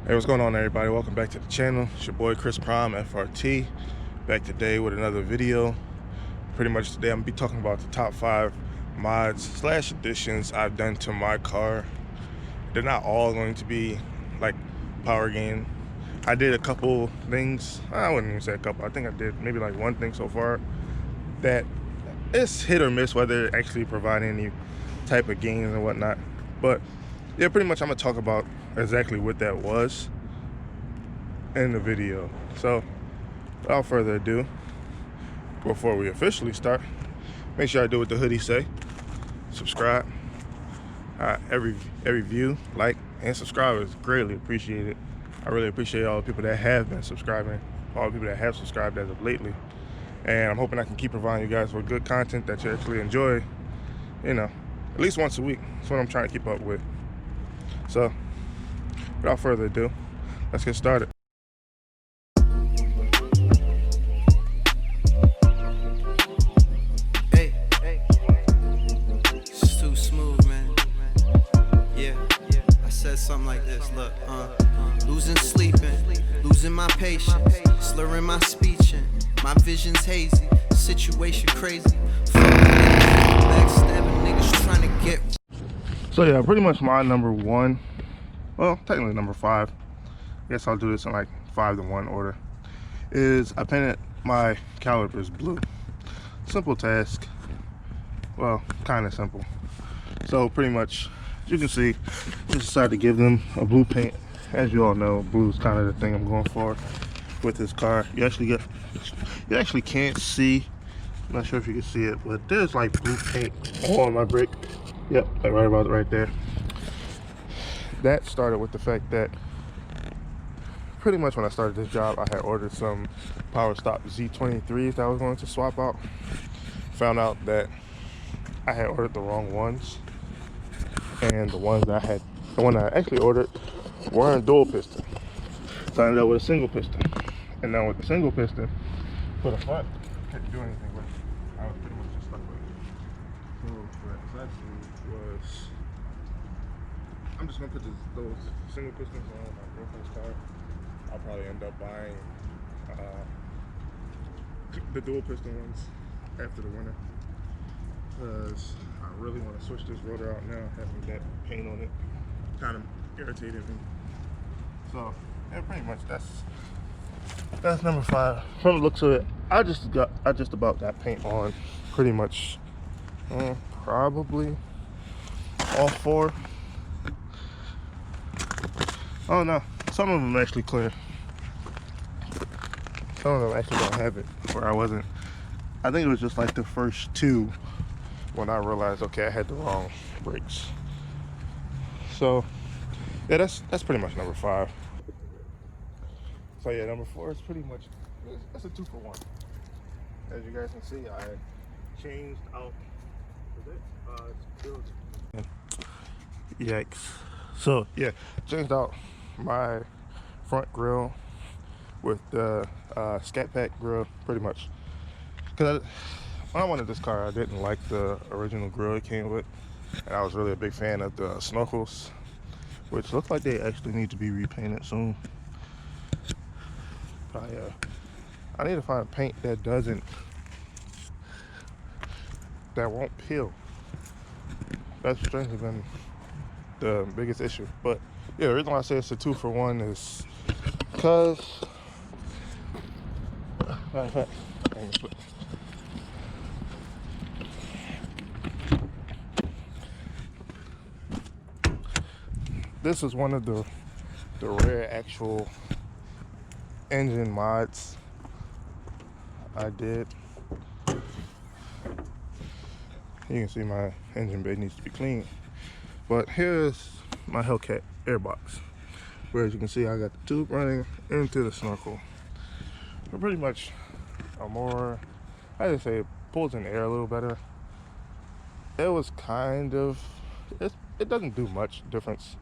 Hey, what's going on, everybody? Welcome back to the channel. It's your boy ChrisPrime FRT, back today with another video. Pretty much today I'm gonna be talking about the top 5 mods slash additions I've done to my car. They're not all going to be like power gain. I did a couple things. I wouldn't even say a couple. I think I did maybe like one thing so far that it's hit or miss whether it actually providing any type of gains and whatnot. But yeah, pretty much I'm gonna talk about exactly what that was in the video. So without further ado, before we officially start, make sure I do what the hoodie say. Subscribe. Every view, like, and subscribe is greatly appreciated. I really appreciate all the people that have been subscribing, all the people that have subscribed as of lately, and I'm hoping I can keep providing you guys with good content that you actually enjoy, you know, at least once a week. That's what I'm trying to keep up with. So without further ado, let's get started. Hey, it's too smooth, man. Yeah, I said something like this. Look, losing sleeping, losing my patience, slurring my speech, and my vision's hazy, situation crazy. Backstabbing niggas trying to get. So yeah, pretty much my number 1, well, technically number 5, I guess I'll do this in like 5 to 1 order, is I painted my calipers blue. Simple task, well, kind of simple. So pretty much, as you can see, just decided to give them a blue paint. As you all know, blue is kind of the thing I'm going for with this car. You actually can't see, I'm not sure if you can see it, but there's like blue paint on my brake. Yep, like right about right there. That started with the fact that pretty much when I started this job, I had ordered some Power Stop Z23s that I was going to swap out. Found out that I had ordered the wrong ones, and the one I actually ordered weren't dual piston. So I ended up with a single piston, and now with the single piston for the front, couldn't do anything with it. I was pretty much just stuck with it. So what exactly was, I'm just gonna put those single pistons on my girlfriend's car. I'll probably end up buying the dual piston ones after the winter, because I really want to switch this rotor out now. Having that paint on it kind of irritated me. So yeah, pretty much that's number 5. From the looks of it, I just about got paint on pretty much probably all 4. Oh no, some of them actually clear. Some of them actually don't have it, where I wasn't. I think it was just like the first 2 when I realized, okay, I had the wrong brakes. So yeah, that's pretty much number 5. So yeah, number 4 is pretty much, that's a 2 for 1. As you guys can see, I changed out, yikes. So yeah, changed out my front grille with the Scat Pack grille, pretty much. Because when I wanted this car, I didn't like the original grille it came with, and I was really a big fan of the snorkels, which look like they actually need to be repainted soon. I need to find a paint that won't peel. That's strangely been the biggest issue. But yeah, the reason why I say it's a 2 for 1 is because this is one of the rare actual engine mods I did. You can see my engine bay needs to be clean, but here's my Hellcat airbox, where as you can see I got the tube running into the snorkel. But pretty much I just say it pulls in air a little better. It was kind of, it doesn't do much difference.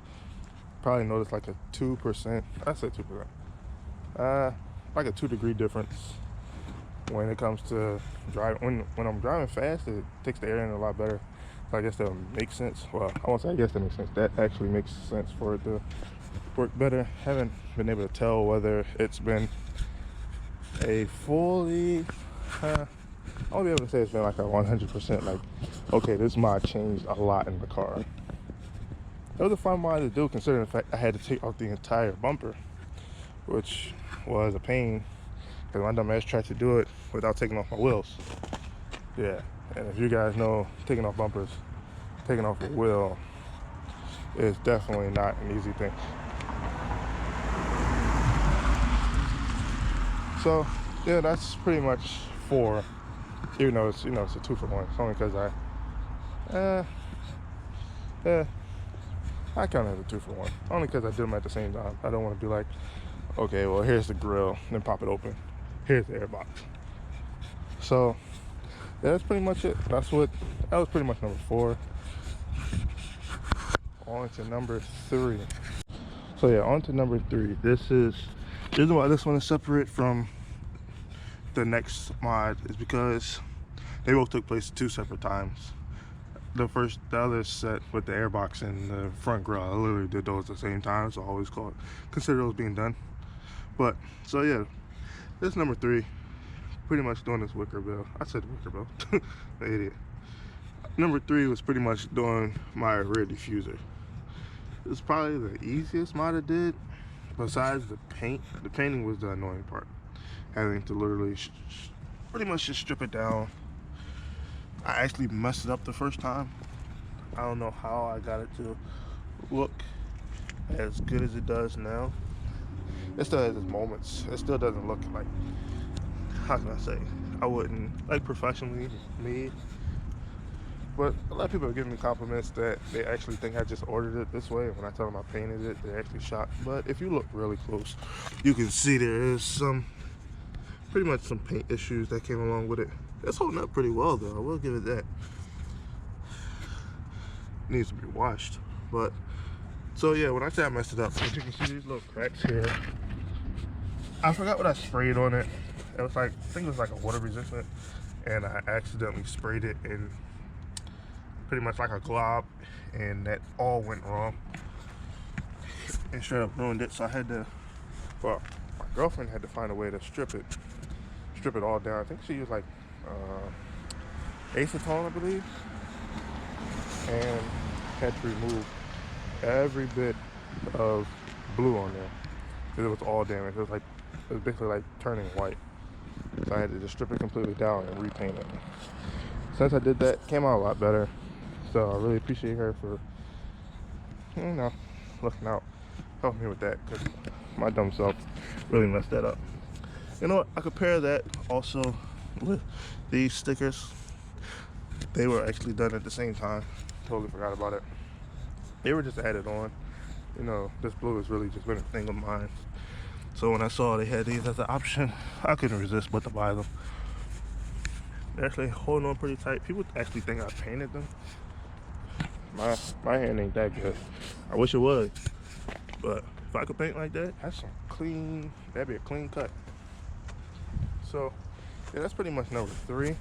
Probably noticed like a 2%, I said 2%, like a 2-degree difference when it comes to driving. When I'm driving fast, it takes the air in a lot better. So I guess that makes sense. Well, I won't say I guess that makes sense. That actually makes sense for it to work better. Haven't been able to tell whether it's been a fully I won't be able to say it's been like a 100% like, okay, this mod changed a lot in the car. It was a fun mod to do, considering the fact I had to take off the entire bumper, which was a pain because my dumb ass tried to do it without taking off my wheels. Yeah, and if you guys know, taking off bumpers, taking off a wheel is definitely not an easy thing. So yeah, that's pretty much 4. Even though it's, it's a 2-for-1. It's only because I count it as a 2-for-1. Only because I did them at the same time. I don't want to be like, okay, well, here's the grill, then pop it open. Here's the airbox. So yeah, that's pretty much it. That was pretty much number 4. On to number 3. So yeah, on to number 3. This is why this one is separate from the next mod, is because they both took place at 2 separate times. The other set with the airbox and the front grill, I literally did those at the same time, so I always consider those being done. But so yeah, this is number 3. Pretty much doing this Wicker Bill. I said Wicker Bill, the idiot. Number 3 was pretty much doing my rear diffuser. It's probably the easiest mod I did, besides the paint. The painting was the annoying part. Having to literally pretty much just strip it down. I actually messed it up the first time. I don't know how I got it to look as good as it does now. It still has its moments. It still doesn't look like, how can I say, I wouldn't like professionally made. But a lot of people are giving me compliments that they actually think I just ordered it this way. When I tell them I painted it, they're actually shocked. But if you look really close, you can see there is pretty much some paint issues that came along with it. It's holding up pretty well though, I will give it that. It needs to be washed. But so yeah, when I say I messed it up, as you can see these little cracks here. I forgot what I sprayed on it. It was like, I think it was like a water resistant, and I accidentally sprayed it in pretty much like a glob, and that all went wrong and straight up ruined it. So I had to, well, my girlfriend had to find a way to strip it all down. I think she used like acetone, I believe, and had to remove every bit of blue on there because it was all damaged. It was basically like turning white. So I had to just strip it completely down and repaint it. Since I did that, it came out a lot better. So I really appreciate her for, looking out, helping me with that, because my dumb self really messed that up. You know what? I compare that also with these stickers. They were actually done at the same time. Totally forgot about it. They were just added on. This blue has really just been a thing of mine. So when I saw they had these as an option, I couldn't resist but to buy them. They're actually holding on pretty tight. People actually think I painted them. My hand ain't that good. I wish it was. But if I could paint like that, that'd be a clean cut. So yeah, that's pretty much number 3.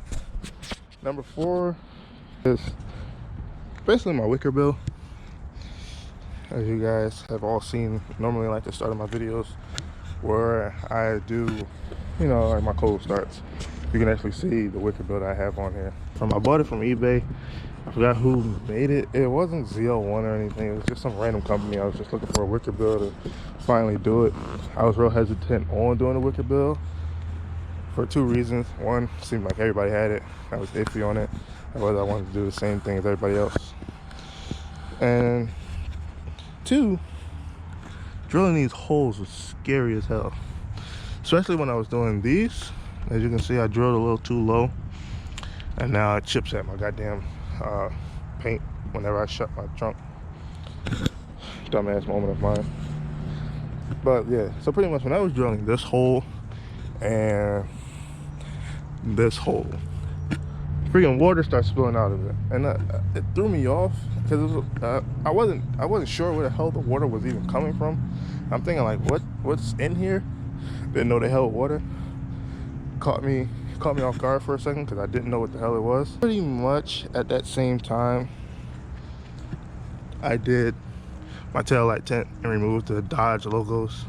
Number 4 is basically my Wicker Bill. As you guys have all seen normally, like the start of my videos, where I do, like my cold starts. You can actually see the Wicker Bill that I have on here. I bought it from eBay. I forgot who made it. It wasn't ZL1 or anything. It was just some random company. I was just looking for a Wicker Bill to finally do it. I was real hesitant on doing a Wicker Bill for 2 reasons. One, seemed like everybody had it. I was iffy on it. Otherwise, I wanted to do the same thing as everybody else. And 2, drilling these holes was scary as hell. Especially when I was doing these. As you can see, I drilled a little too low. And now it chips at my goddamn paint whenever I shut my trunk. Dumbass moment of mine. But yeah, so pretty much when I was drilling this hole and this hole, freaking water started spilling out of it, and it threw me off because I wasn't sure where the hell the water was even coming from. I'm thinking like, what's in here? Didn't know the hell water. Caught me off guard for a second because I didn't know what the hell it was. Pretty much at that same time, I did my tail light tint and remove the Dodge logos.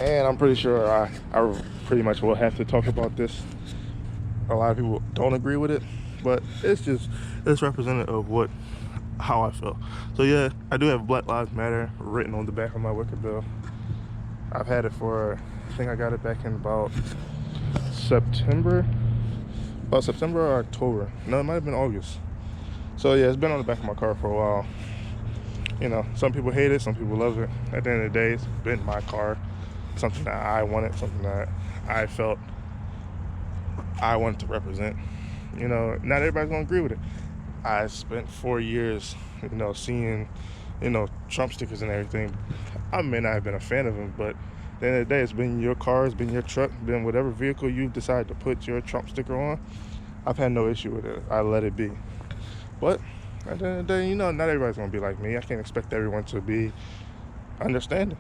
And I'm pretty sure I pretty much will have to talk about this. A lot of people don't agree with it, but it's representative of how I feel. So yeah, I do have Black Lives Matter written on the back of my Wicker Bill. I've had it for, I think I got it back in about September or October. No, it might have been August. So yeah, it's been on the back of my car for a while. You know, some people hate it, some people love it. At the end of the day, it's been my car. Something that I wanted, something that I felt I wanted to represent. You know, not everybody's gonna agree with it. I spent 4 years, you know, seeing, you know, Trump stickers and everything. I may not have been a fan of them, but at the end of the day, it's been your car, it's been your truck, been whatever vehicle you've decided to put your Trump sticker on. I've had no issue with it. I let it be. But at the end of the day, you know, not everybody's gonna be like me. I can't expect everyone to be understanding.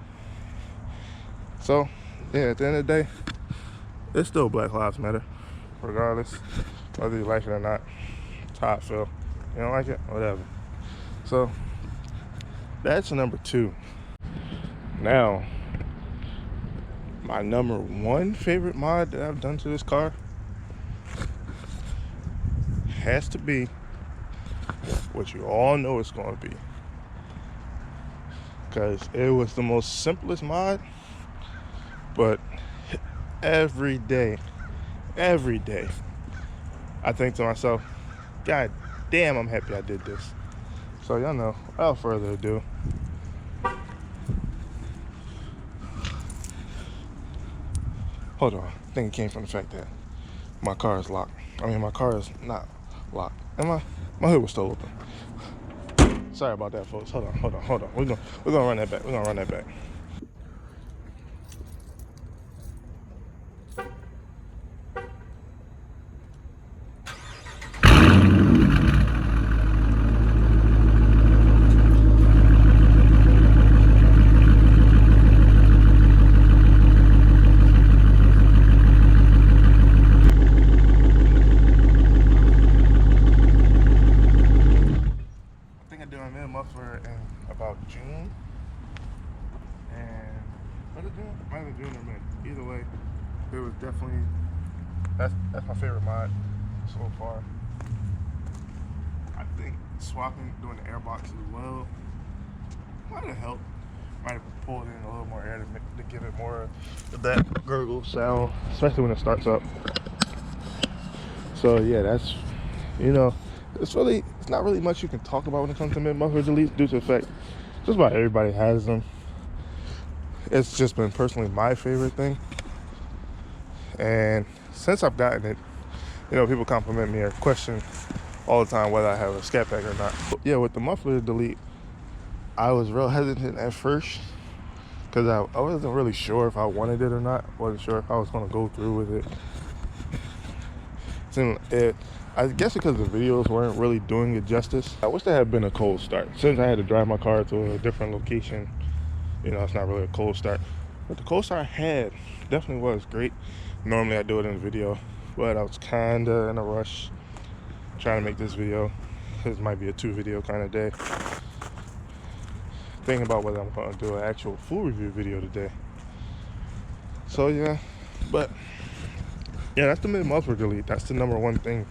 So, yeah, at the end of the day, it's still Black Lives Matter, regardless whether you like it or not. That's how I feel. You don't like it? Whatever. So, that's number 2. Now, my number 1 favorite mod that I've done to this car has to be what you all know it's going to be. Because it was the most simplest mod. But every day, I think to myself, God damn, I'm happy I did this. So y'all know, without further ado, hold on, I think it came from the fact that my car is locked. I mean, my car is not locked. And my hood was still open. Sorry about that, folks. Hold on. We're gonna run that back. Muffler in about June, and was it June? Might have been June or May. Either way, it was definitely that's my favorite mod so far. I think swapping, doing the air box as well might have helped. Might have pulled in a little more air to give it more of that gurgle sound, especially when it starts up. So yeah, that's, you know, it's not really much you can talk about when it comes to mid-muffler deletes, due to the fact just about everybody has them. It's just been personally my favorite thing, and since I've gotten it, you know, people compliment me or question all the time whether I have a scat pack or not. But yeah, with the muffler delete, I was real hesitant at first because I wasn't really sure if I wanted it or not. Wasn't sure if I was going to go through with it. I guess because the videos weren't really doing it justice. I wish there had been a cold start. Since I had to drive my car to a different location, you know, it's not really a cold start. But the cold start I had definitely was great. Normally I do it in a video, but I was kinda in a rush trying to make this video. This might be a 2-video kind of day. Thinking about whether I'm gonna do an actual full review video today. So yeah, but yeah, that's the mid-muffler delete. That's the number 1 thing.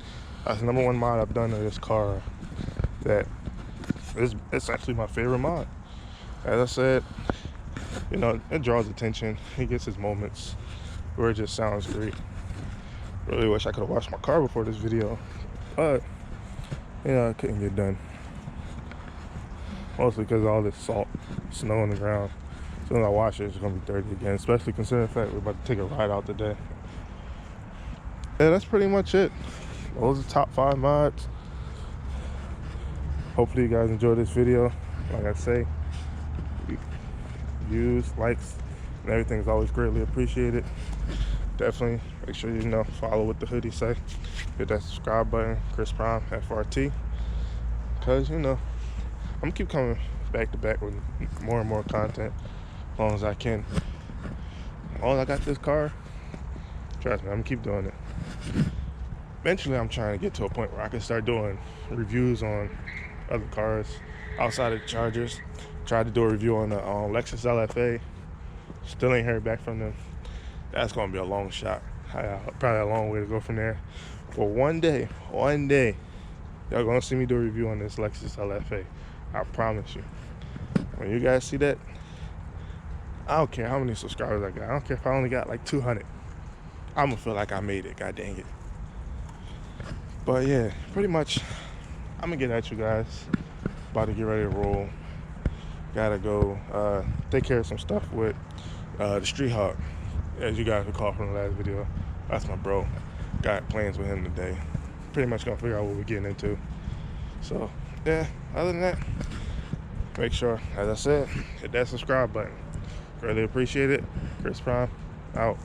That's the number 1 mod I've done to this car that it's actually my favorite mod. As I said, you know, it draws attention. He gets his moments where it just sounds great. Really wish I could have washed my car before this video, but you know, I couldn't get done. Mostly because of all this salt, snow on the ground. As soon as I wash it, it's gonna be dirty again, especially considering the fact we're about to take a ride out today. Yeah, that's pretty much it. Those are top 5 mods. Hopefully you guys enjoyed this video. Like I say, views, likes, and everything is always greatly appreciated. Definitely make sure you know, follow what the hoodie say. Hit that subscribe button, ChrisPrime FRT. Because, you know, I'm gonna keep coming back to back with more and more content as long as I can. As long as I got this car, trust me, I'm gonna keep doing it. eventually I'm trying to get to a point where I can start doing reviews on other cars outside of the Chargers. Tried to do a review on the Lexus LFA. Still ain't heard back from them. That's gonna be a long shot. Probably a long way to go from there. But one day, y'all gonna see me do a review on this Lexus LFA. I promise you. When you guys see that, I don't care how many subscribers I got. I don't care if I only got like 200. I'm gonna feel like I made it. God dang it. But yeah, pretty much, I'm gonna get at you guys. About to get ready to roll. Gotta go take care of some stuff with the Street Hawk, as you guys recall from the last video. That's my bro. Got plans with him today. Pretty much gonna figure out what we're getting into. So yeah, other than that, make sure, as I said, hit that subscribe button. Really appreciate it. ChrisPrime out.